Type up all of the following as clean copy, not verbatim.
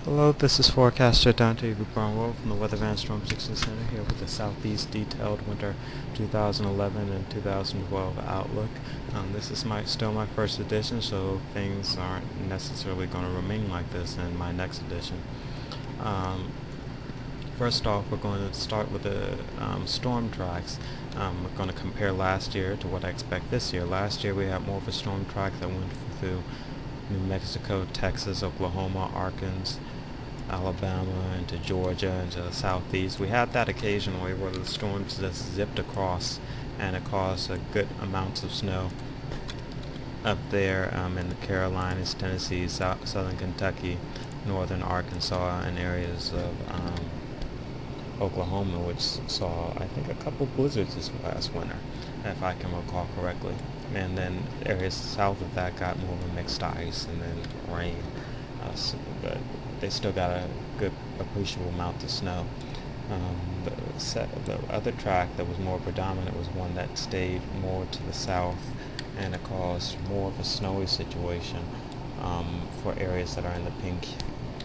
Hello, this is forecaster Dante Brunwell from the Weather Van Storm 60 Center here with the Southeast Detailed Winter 2011 and 2012 Outlook. This is still my first edition, so things aren't necessarily going to remain like this in my next edition. First off, we're going to start with the storm tracks. We're going to compare last year to what I expect this year. Last year we had more of a storm track that went through New Mexico, Texas, Oklahoma, Arkansas, Alabama, into Georgia, into the southeast. We had that occasionally where the storms just zipped across and it caused a good amounts of snow up there in the Carolinas, Tennessee, southern Kentucky, northern Arkansas, and areas of Oklahoma, which saw, I think, a couple blizzards this last winter, if I can recall correctly. And then areas south of that got more of a mixed ice and then rain, but they still got a good appreciable amount of snow. The other track that was more predominant was one that stayed more to the south, and it caused more of a snowy situation for areas that are in the pink.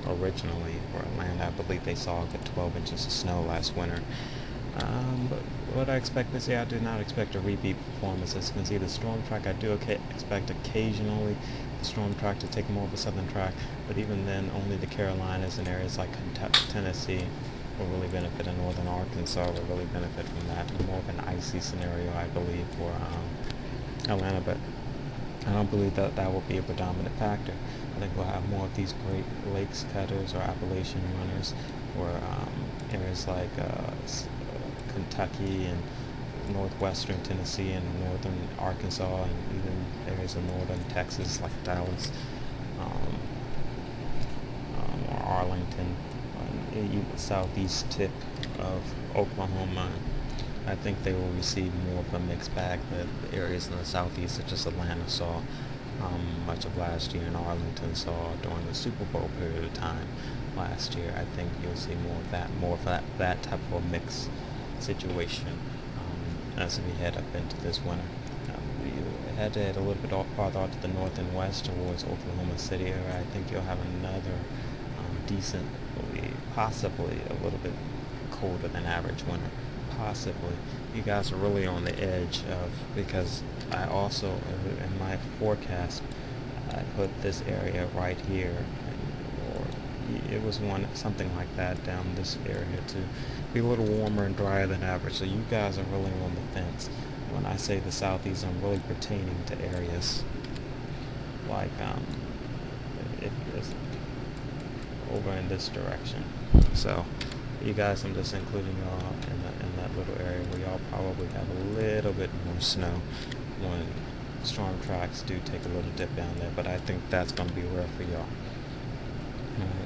Originally for Atlanta, I believe they saw a good 12 inches of snow last winter. But what I expect this year, I do not expect a repeat performance. As you can see, the storm track, I do expect occasionally the storm track to take more of a southern track, but even then, only the Carolinas and areas like Tennessee will really benefit, and northern Arkansas will really benefit from that. More of an icy scenario, I believe, for Atlanta, but I don't believe that will be a predominant factor. I think we'll have more of these Great Lakes cutters or Appalachian runners, or areas like Kentucky and northwestern Tennessee and northern Arkansas, and even areas of northern Texas like Dallas or Arlington, even the southeast tip of Oklahoma. I think they will receive more of a mixed bag than the areas in the southeast, such as Atlanta saw much of last year, and Arlington saw during the Super Bowl period of time last year. I think you'll see more of that type of a mix situation as we head up into this winter. We head a little bit farther out to the north and west towards Oklahoma City area. I think you'll have another decently, possibly a little bit colder than average winter. Possibly. You guys are really on the edge of, because I also, in my forecast, I put this area right here, or it was something like that down this area to be a little warmer and drier than average. So you guys are really on the fence. When I say the southeast, I'm really pertaining to areas like over in this direction. So you guys, I'm just including y'all in that little area where y'all probably have a little bit more snow when storm tracks do take a little dip down there, but I think that's going to be rare for y'all.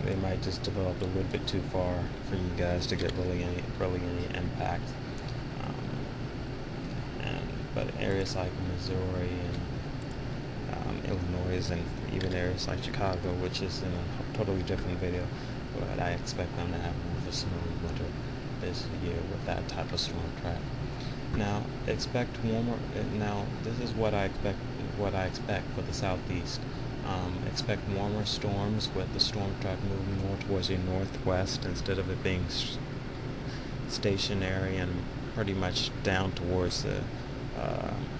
They might just develop a little bit too far for you guys to get really any impact. But areas like Missouri and Illinois, and even areas like Chicago, which is in a totally different video, but I expect them to have more of a snowy winter this year with that type of storm track. Now, expect warmer. Now, this is what I expect for the southeast. Expect warmer storms with the storm track moving more towards the northwest instead of it being stationary and pretty much down towards the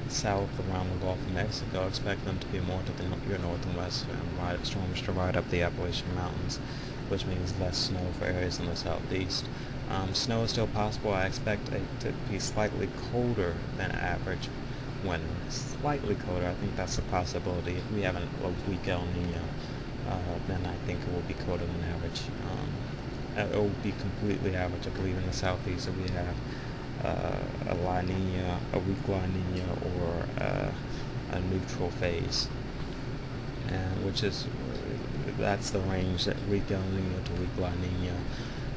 south around the Gulf of Mexico. Expect them to be more to your north and west, and storms to ride up the Appalachian Mountains, which means less snow for areas in the southeast. Snow is still possible. I expect it to be slightly colder than average winter. Slightly colder, I think that's a possibility. If we have a weak El Nino, then I think it will be colder than average. It will be completely average, I believe, in the southeast. If we have a La Nina, a weak La Nina, or a neutral phase, and that's the range, that weak El Nino to weak La Nina.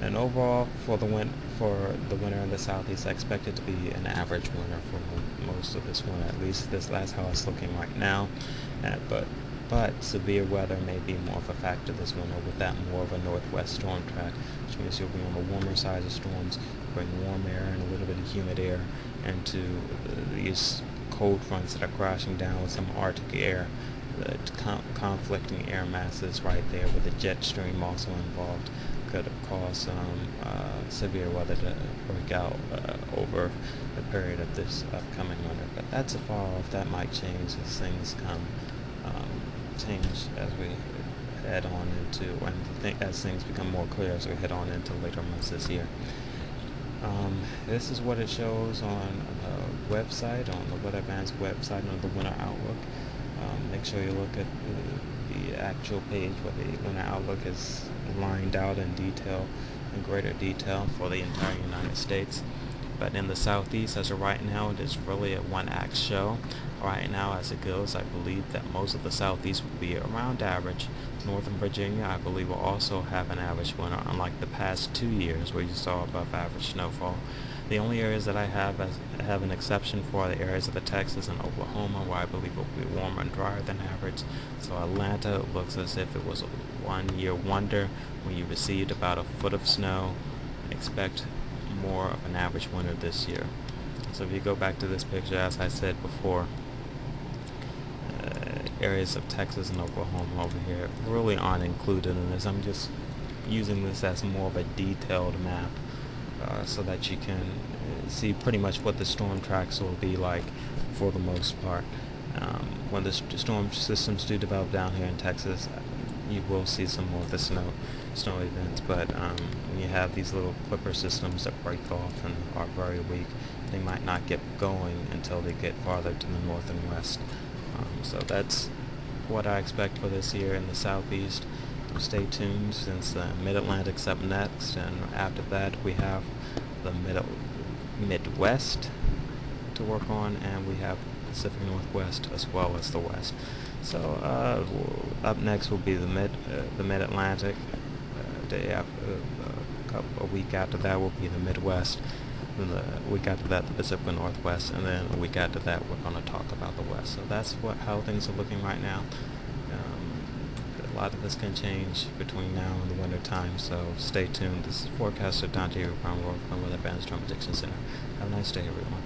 And overall, for the winter in the southeast, I expect it to be an average winter for most of this winter. At least that's how it's looking right now. But severe weather may be more of a factor this winter, with that more of a northwest storm track, which means you'll be on the warmer side of storms, bring warm air and a little bit of humid air into these cold fronts that are crashing down with some Arctic air the conflicting air masses right there with the jet stream also involved could cause some severe weather to break out over the period of this upcoming winter. But that's a far off. That might change as things change as we head on into, as things become more clear as we head on into later months this year. This is what it shows on the website, on the Weather Van's website, on the Winter Outlook. Make sure you look at the actual page where the Winter Outlook is lined out in greater detail for the entire United States. But in the Southeast, as of right now, it is really a one-act show. Right now, as it goes, I believe that most of the Southeast will be around average. Northern Virginia, I believe, will also have an average winter, unlike the past 2 years where you saw above average snowfall. The only areas that I have an exception for are the areas of the Texas and Oklahoma, where I believe it will be warmer and drier than average. So Atlanta looks as if it was a one-year wonder when you received about a foot of snow. Expect more of an average winter this year. So if you go back to this picture, as I said before, areas of Texas and Oklahoma over here really aren't included in this. I'm just using this as more of a detailed map so that you can see pretty much what the storm tracks will be like for the most part. When the storm systems do develop down here in Texas, you will see some more of the snow events, but when you have these little clipper systems that break off and are very weak, they might not get going until they get farther to the north and west. So that's what I expect for this year in the Southeast. Stay tuned, since the Mid-Atlantic's up next, and after that we have the Midwest to work on, and we have Pacific Northwest as well as the West. So up next will be the Mid-Atlantic. A week after that will be the Midwest. And the week after that, the Pacific Northwest, and then a week after that, we're going to talk about the West. So that's how things are looking right now. A lot of this can change between now and the winter time, so stay tuned. This is forecaster Dante Brown from Weather Van's Storm Prediction Center. Have a nice day, everyone.